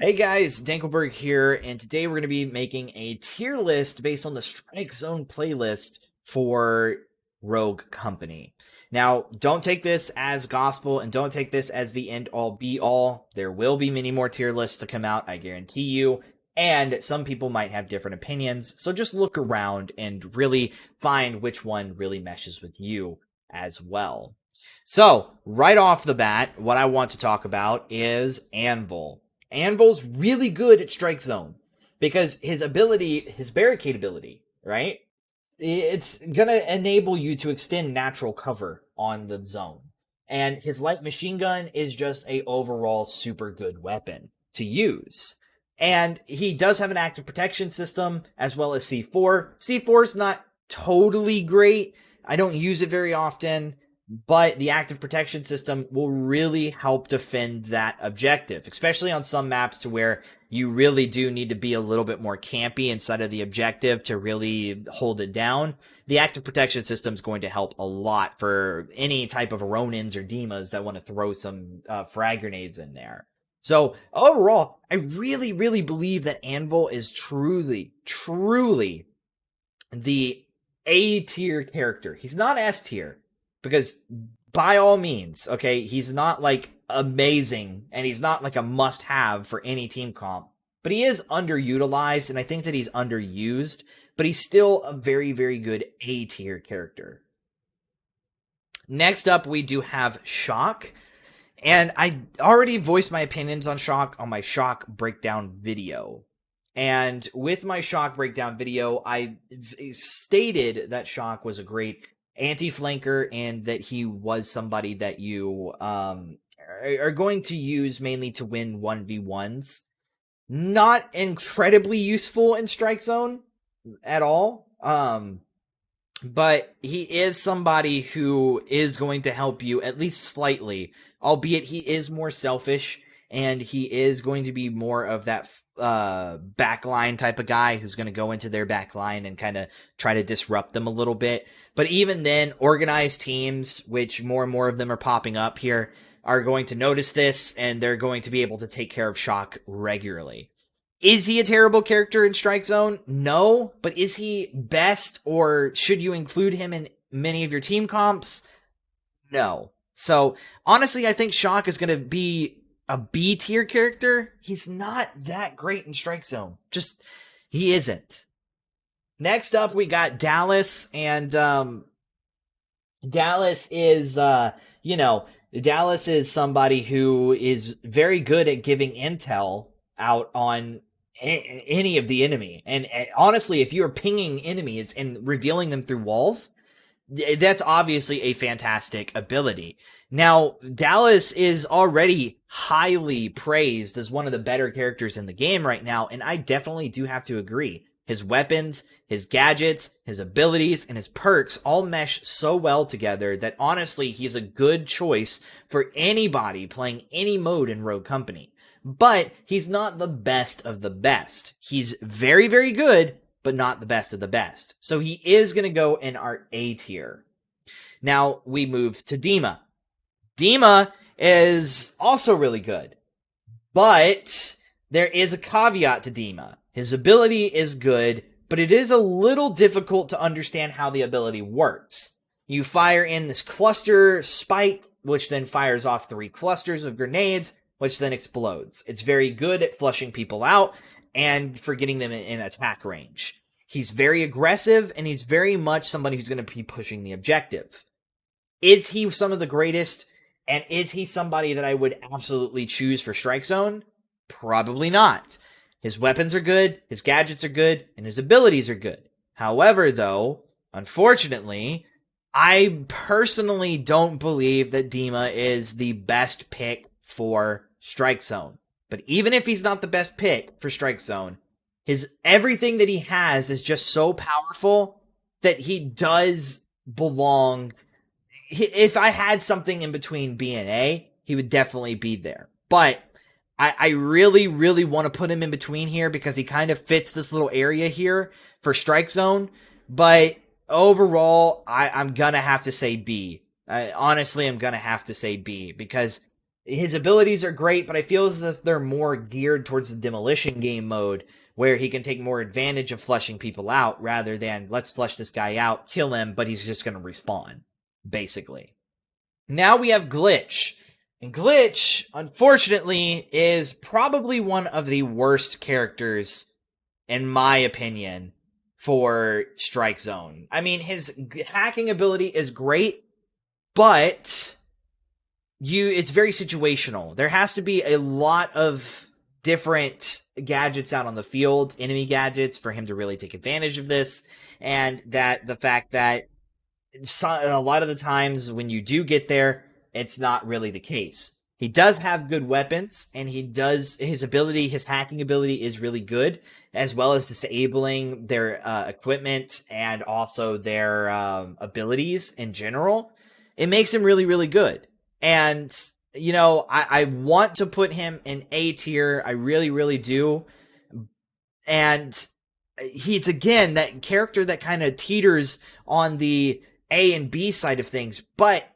Hey guys, Dankelberg here, and today we're going to be making a tier list based on the Strike Zone playlist for Rogue Company. Now, don't take this as gospel and don't take this as the end all be all. There will be many more tier lists to come out, I guarantee you, and some people might have different opinions, so just look around and really find which one really meshes with you as well. So, right off the bat, what I want to talk about is Anvil. Anvil's really good at strike zone because his ability, his barricade ability, right? It's gonna enable you to extend natural cover on the zone. And his light machine gun is just a overall super good weapon to use. And he does have an active protection system as well as C4. C4 is not totally great. I don't use it very often, but the active protection system will really help defend that objective, especially on some maps to where you really do need to be a little bit more campy inside of the objective to really hold it down. The active protection system is going to help a lot for any type of Ronins or Dimas that want to throw some frag grenades in there. So overall, I really, really believe that Anvil is truly, truly the A tier character. He's not S tier because by all means, okay, he's not like amazing and he's not like a must have for any team comp, but he is underutilized and I think that he's underused, but he's still a very, very good A tier character. Next up, we do have Shock. And I already voiced my opinions on Shock on my Shock breakdown video. And with my Shock breakdown video, I stated that Shock was a great anti-flanker and that he was somebody that you are going to use mainly to win 1v1s. Not incredibly useful in Strike Zone at all. But he is somebody who is going to help you at least slightly, albeit he is more selfish and he is going to be more of that backline type of guy who's going to go into their backline and kind of try to disrupt them a little bit. But even then, organized teams, which more and more of them are popping up here, are going to notice this and they're going to be able to take care of Shock regularly. Is he a terrible character in Strike Zone? No, but is he best or should you include him in many of your team comps? No. So, honestly, I think Shock is going to be a B tier character. He's not that great in Strike Zone. Just, he isn't. Next up, we got Dallas, and Dallas is, Dallas is somebody who is very good at giving intel out on any of the enemy. And honestly, if you're pinging enemies and revealing them through walls, that's obviously a fantastic ability. Now, Dallas is already highly praised as one of the better characters in the game right now, and I definitely do have to agree. His weapons, his gadgets, his abilities, and his perks all mesh so well together that honestly, he's a good choice for anybody playing any mode in Rogue Company. But he's not the best of the best. He's very, very good, but not the best of the best. So he is going to go in our A tier. Now we move to Dima. Dima is also really good, but there is a caveat to Dima. His ability is good, but it is a little difficult to understand how the ability works. You fire in this cluster spike, which then fires off 3 clusters of grenades, which then explodes. It's very good at flushing people out and for getting them in attack range. He's very aggressive, and he's very much somebody who's going to be pushing the objective. Is he some of the greatest, and is he somebody that I would absolutely choose for Strike Zone? Probably not. His weapons are good, his gadgets are good, and his abilities are good. However, though, unfortunately, I personally don't believe that Dima is the best pick for Strike Zone. But even if he's not the best pick for Strike Zone, his everything that he has is just so powerful that he does belong. If I had something in between B and A, he would definitely be there. But I really, really want to put him in between here because he kind of fits this little area here for Strike Zone. But overall, I'm going to have to say B. Honestly, I'm going to have to say B because his abilities are great, but I feel as if they're more geared towards the demolition game mode, where he can take more advantage of flushing people out rather than let's flush this guy out, kill him, but he's just going to respawn, basically. Now we have Glitch. And Glitch, unfortunately, is probably one of the worst characters, in my opinion, for Strike Zone. I mean, his hacking ability is great, but it's very situational. There has to be a lot of different gadgets out on the field, enemy gadgets, for him to really take advantage of this. And that the fact that a lot of the times when you do get there, it's not really the case. He does have good weapons, and his hacking ability is really good, as well as disabling their equipment and also their abilities in general. It makes him really, really good. And, I want to put him in A tier. I really, really do. And he's, again, that character that kind of teeters on the A and B side of things. But,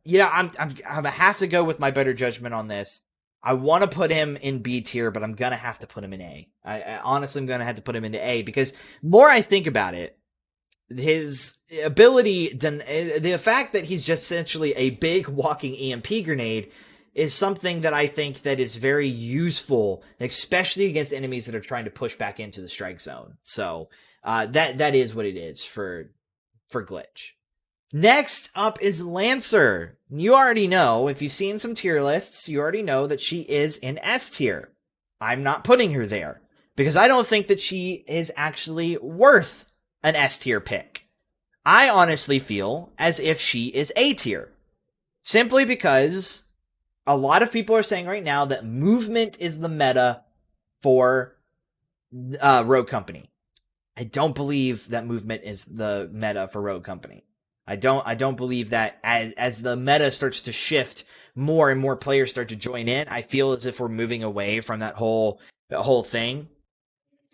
I'm gonna have to go with my better judgment on this. I want to put him in B tier, but I'm going to have to put him in A. I honestly am going to have to put him into A, because more I think about it, his ability, the fact that he's just essentially a big walking EMP grenade, is something that I think that is very useful, especially against enemies that are trying to push back into the strike zone. So that is what it is for Glitch. Next up is Lancer. You already know, if you've seen some tier lists, you already know that she is in S tier. I'm not putting her there, because I don't think that she is actually worth an S tier pick. I honestly feel as if she is A tier, simply because a lot of people are saying right now that movement is the meta for Rogue Company. I don't believe that movement is the meta for Rogue Company. I don't believe that as the meta starts to shift, more and more players start to join in, I feel as if we're moving away from that whole thing,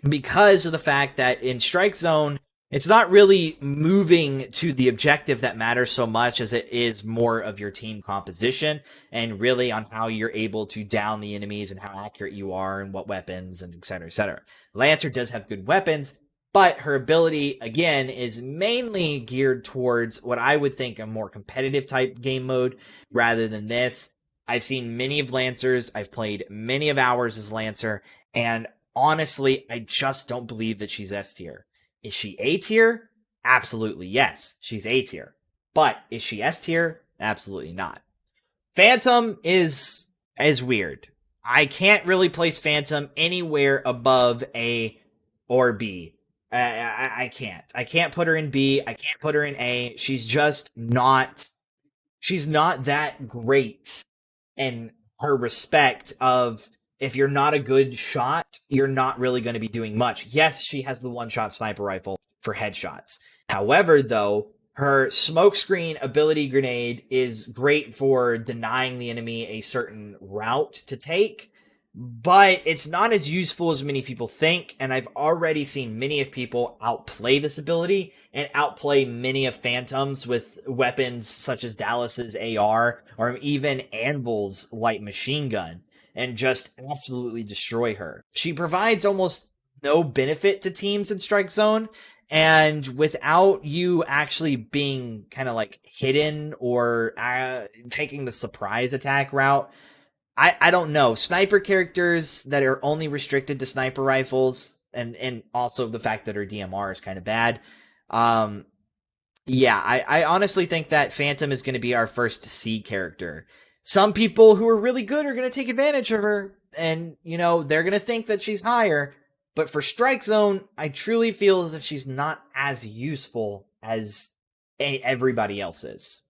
because of the fact that in Strike Zone, it's not really moving to the objective that matters so much as it is more of your team composition and really on how you're able to down the enemies and how accurate you are and what weapons and et cetera, et cetera. Lancer does have good weapons, but her ability, again, is mainly geared towards what I would think a more competitive type game mode rather than this. I've seen many of Lancers. I've played many of hours as Lancer, and honestly, I just don't believe that she's S tier. Is she A tier? Absolutely, yes. She's A tier. But is she S tier? Absolutely not. Phantom is weird. I can't really place Phantom anywhere above A or B. I can't. I can't put her in B. I can't put her in A. She's not that great in her respect of, if you're not a good shot, you're not really going to be doing much. Yes, she has the one-shot sniper rifle for headshots. However, though, her smokescreen ability grenade is great for denying the enemy a certain route to take, but it's not as useful as many people think, and I've already seen many of people outplay this ability and outplay many of Phantom's with weapons such as Dallas's AR or even Anvil's light machine gun, and just absolutely destroy her. She provides almost no benefit to teams in Strike Zone, and without you actually being kind of like hidden or taking the surprise attack route, I don't know. Sniper characters that are only restricted to sniper rifles, and also the fact that her DMR is kind of bad. Yeah, I honestly think that Phantom is going to be our first C character. Some people who are really good are going to take advantage of her, and, they're going to think that she's higher. But for Strike Zone, I truly feel as if she's not as useful as everybody else is.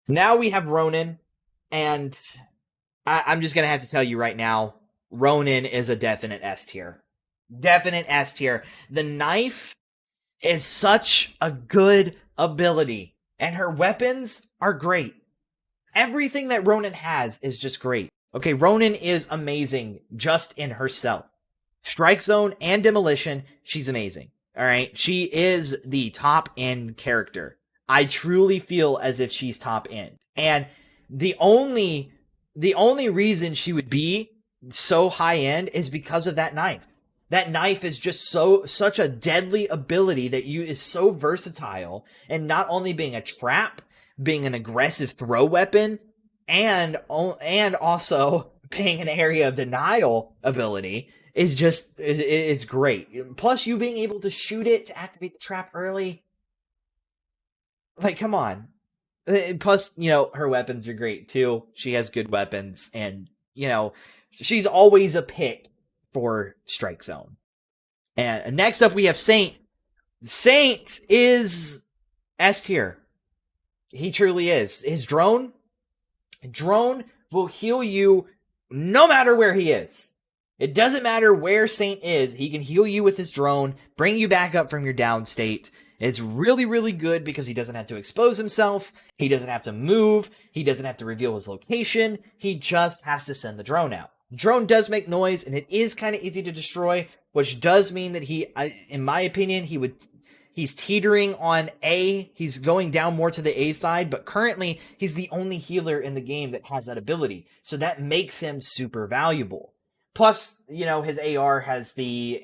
Now we have Ronin, and I'm just going to have to tell you right now, Ronin is a definite S tier. Definite S tier. The knife is such a good ability, and her weapons are great. Everything that Ronin has is just great. Okay, Ronin is amazing just in herself. Strike Zone and Demolition, she's amazing. All right, she is the top end character. I truly feel as if she's top end. And The only reason she would be so high end is because of that knife. That knife is just such a deadly ability that you is so versatile, and not only being a trap, being an aggressive throw weapon, and also being an area of denial ability is just it's great. Plus, you being able to shoot it to activate the trap early, like come on. Plus, her weapons are great too. She has good weapons, and she's always a pick for Strike Zone. And next up, we have Saint. Saint is S tier. He truly is. His drone will heal you no matter where he is. It doesn't matter where Saint is. He can heal you with his drone, bring you back up from your down state. It's really, really good because he doesn't have to expose himself. He doesn't have to move. He doesn't have to reveal his location. He just has to send the drone out. The drone does make noise, and it is kind of easy to destroy, which does mean that in my opinion, he's teetering on A. He's going down more to the A side, but currently he's the only healer in the game that has that ability. So that makes him super valuable. Plus, his AR has the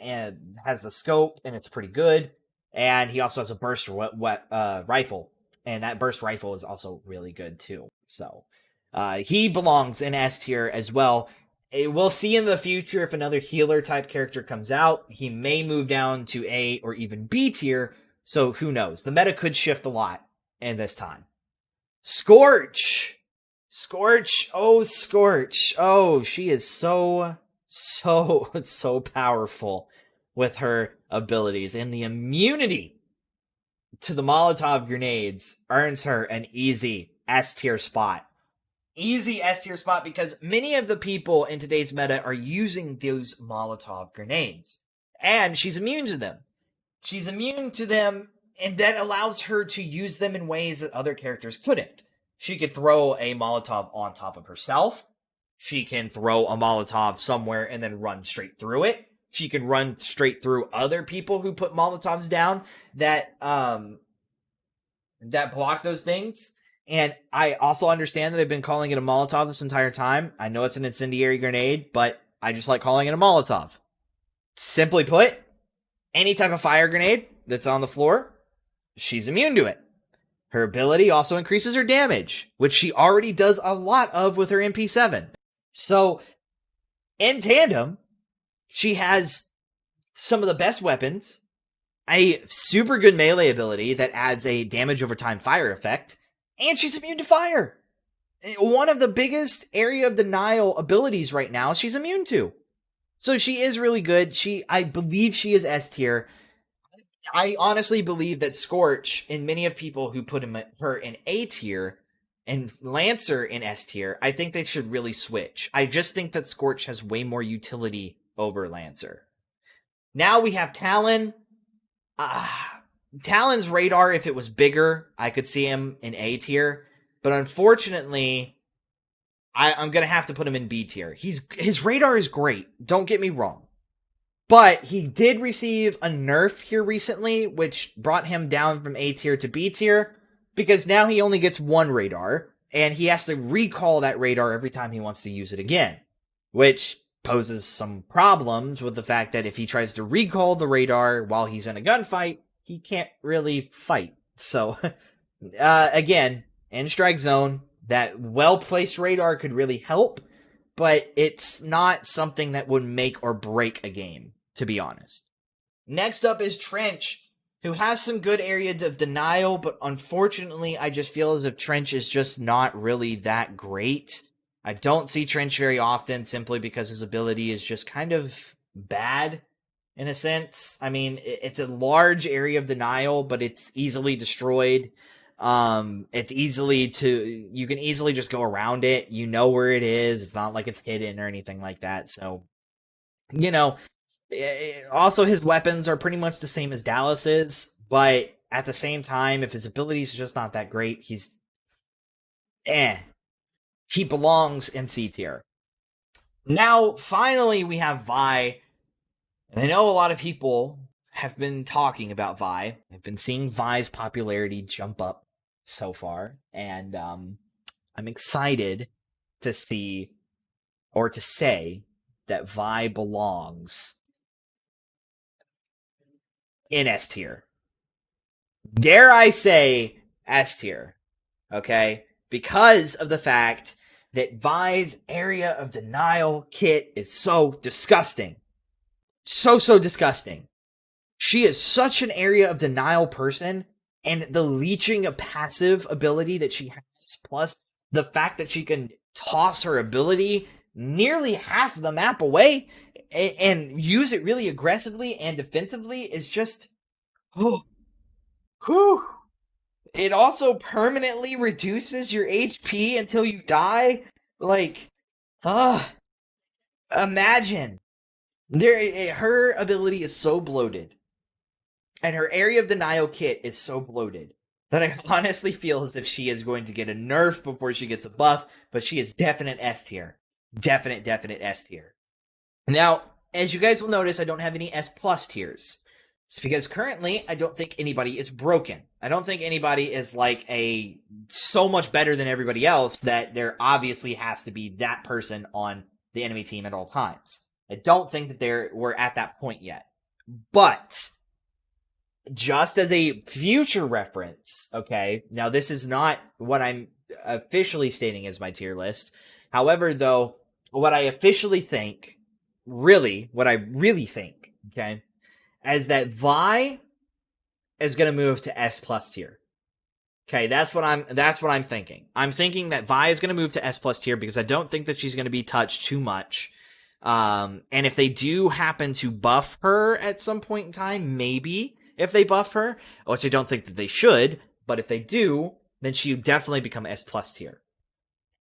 scope, and it's pretty good. And he also has a burst rifle, and that burst rifle is also really good too. So he belongs in S tier as well. We'll see in the future if another healer type character comes out. He may move down to A or even B tier. So who knows? The meta could shift a lot in this time. Scorch. Scorch. Oh, Scorch. Oh, she is so powerful with her abilities, and the immunity to the Molotov grenades earns her an easy S tier spot. Easy S tier spot because many of the people in today's meta are using those Molotov grenades, and she's immune to them. She's immune to them, and that allows her to use them in ways that other characters couldn't. She could throw a Molotov on top of herself. She can throw a Molotov somewhere and then run straight through it. She can run straight through other people who put Molotovs down that block those things. And I also understand that I've been calling it a Molotov this entire time. I know it's an incendiary grenade, but I just like calling it a Molotov. Simply put, any type of fire grenade that's on the floor, she's immune to it. Her ability also increases her damage, which she already does a lot of with her MP7. So, in tandem, she has some of the best weapons, a super good melee ability that adds a damage over time fire effect, and she's immune to fire. One of the biggest area of denial abilities right now, she's immune to. So she is really good. I believe she is S tier. I honestly believe that Scorch, and many of people who put her in A tier, and Lancer in S tier, I think they should really switch. I just think that Scorch has way more utility over Lancer. Now we have Talon. Talon's radar, if it was bigger, I could see him in A tier. But unfortunately, I'm going to have to put him in B tier. His radar is great. Don't get me wrong. But he did receive a nerf here recently, which brought him down from A tier to B tier. Because now he only gets one radar, and he has to recall that radar every time he wants to use it again. Which poses some problems with the fact that if he tries to recall the radar while he's in a gunfight, he can't really fight. So, again, in Strike Zone, that well-placed radar could really help, but it's not something that would make or break a game, to be honest. Next up is Trench, who has some good areas of denial, but unfortunately, I just feel as if Trench is just not really that great. I don't see Trench very often simply because his ability is just kind of bad in a sense. I mean, it's a large area of denial, but it's easily destroyed. You can easily just go around it. You know where it is. It's not like it's hidden or anything like that. So, also his weapons are pretty much the same as Dallas's, but at the same time, if his abilities are just not that great, he belongs in C tier. Now, finally, we have Vi. And I know a lot of people have been talking about Vi. I've been seeing Vi's popularity jump up so far. And I'm excited to see or to say that Vi belongs in S tier. Dare I say S tier, okay? Because of the fact that Vi's area of denial kit is so disgusting. So disgusting. She is such an area of denial person, and the leeching of passive ability that she has, plus the fact that she can toss her ability nearly half the map away and use it really aggressively and defensively is just, oh, whew. It also permanently reduces your HP until you die. Like, imagine. Her ability is so bloated, and her area of denial kit is so bloated that I honestly feel as if she is going to get a nerf before she gets a buff, but she is definite S tier. Definite S tier. Now, as you guys will notice, I don't have any S plus tiers. It's because currently I don't think anybody is broken. I don't think anybody is like so much better than everybody else that there obviously has to be that person on the enemy team at all times. I don't think that we're at that point yet. But just as a future reference, okay, now this is not what I'm officially stating as my tier list. However, though, what I officially think, what I really think, okay, is that Vi is going to move to S plus tier. Okay, that's what I'm thinking. I'm thinking that Vi is going to move to S plus tier because I don't think that she's going to be touched too much. And if they do happen to buff her at some point in time, maybe if they buff her, which I don't think that they should, but if they do, then she would definitely become S plus tier.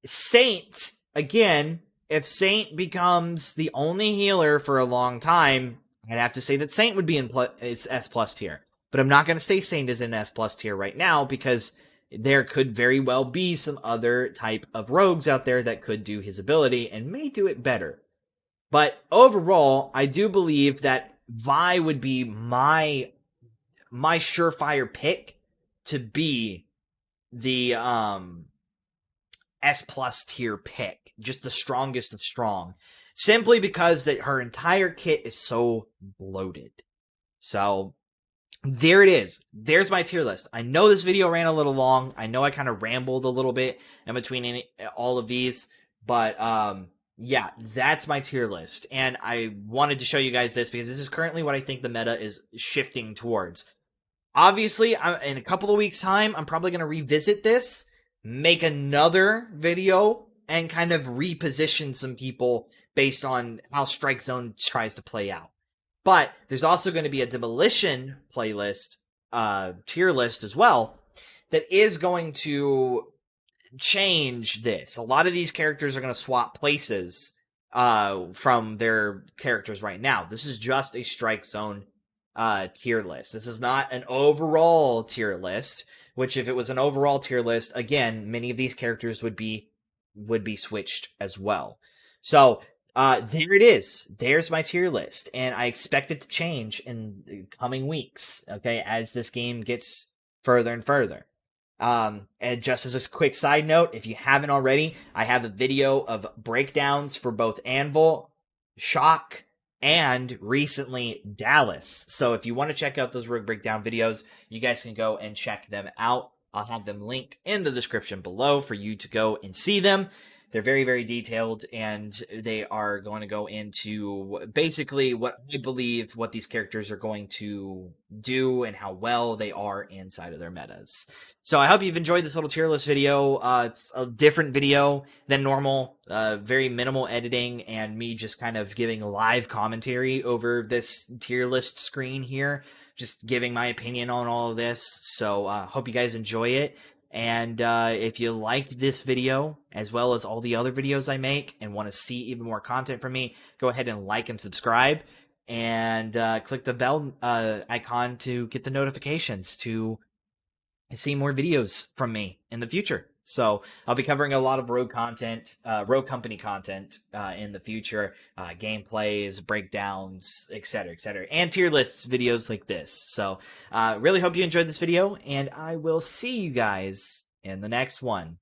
Saint, again, if Saint becomes the only healer for a long time, I'd have to say that Saint would be in S plus tier. But I'm not going to say Saint is in S plus tier right now because there could very well be some other type of rogues out there that could do his ability and may do it better. But overall, I do believe that Vi would be my surefire pick to be the S plus tier pick, just the strongest of strong, simply because that her entire kit is so bloated. So there it is. There's my tier list. I know this video ran a little long. I know I kind of rambled a little bit in between all of these, but yeah, that's my tier list. And I wanted to show you guys this because this is currently what I think the meta is shifting towards. Obviously, in a couple of weeks' time, I'm probably going to revisit this, make another video, and kind of reposition some people based on how Strike Zone tries to play out. But there's also going to be a Demolition playlist, tier list as well, that is going to change this. A lot of these characters are going to swap places from their characters right now. This is just a Strike Zone tier list. This is not an overall tier list, which if it was an overall tier list, again, many of these characters would be switched as well. So there it is. There's my tier list, and I expect it to change in the coming weeks, okay, as this game gets further and further. And just as a quick side note, if you haven't already, I have a video of breakdowns for both Anvil, Shock, and recently Dallas. So if you want to check out those Rogue Breakdown videos, you guys can go and check them out. I'll have them linked in the description below for you to go and see them. They're very, very detailed, and they are going to go into basically what I believe what these characters are going to do and how well they are inside of their metas. So I hope you've enjoyed this little tier list video. It's a different video than normal, very minimal editing, and me just kind of giving live commentary over this tier list screen here, just giving my opinion on all of this. So hope you guys enjoy it. And if you liked this video, as well as all the other videos I make, and want to see even more content from me, go ahead and like and subscribe, and click the bell icon to get the notifications to see more videos from me in the future. So I'll be covering a lot of Rogue content, Rogue Company content in the future, gameplays, breakdowns, etc., and tier lists videos like this. So really hope you enjoyed this video, and I will see you guys in the next one.